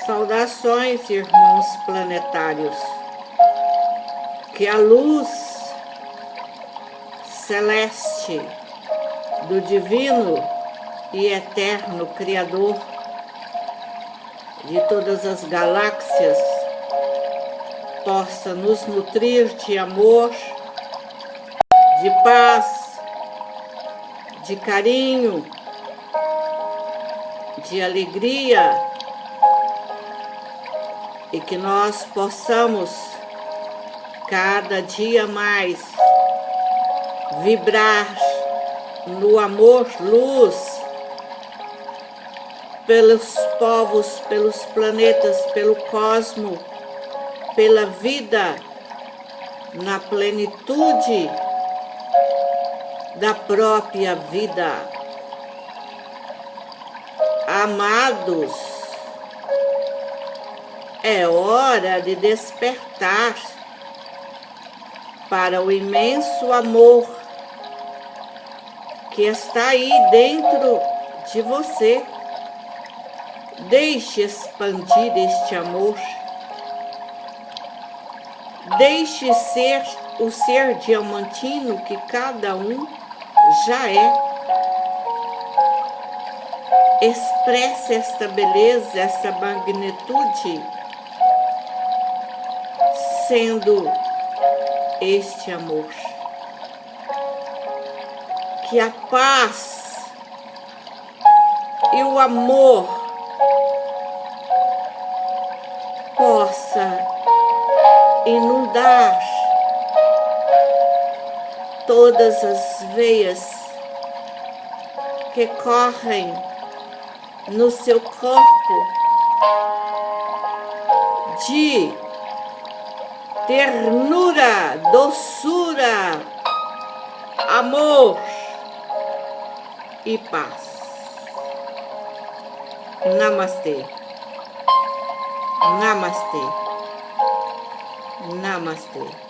Saudações, irmãos planetários. Que a luz celeste do divino e eterno Criador de todas as galáxias possa nos nutrir de amor, de paz, de carinho, de alegria, e que nós possamos cada dia mais vibrar no amor, luz, pelos povos, pelos planetas, pelo cosmo, pela vida, na plenitude da própria vida. Amados, é hora de despertar para o imenso amor que está aí dentro de você. Deixe expandir este amor. Deixe ser o ser diamantino que cada um já é. Expresse esta beleza, essa magnitude, sendo este amor. Que a paz e o amor possa inundar todas as veias que correm no seu corpo de ternura, doçura, amor e paz. Namastê. Namastê. Namastê.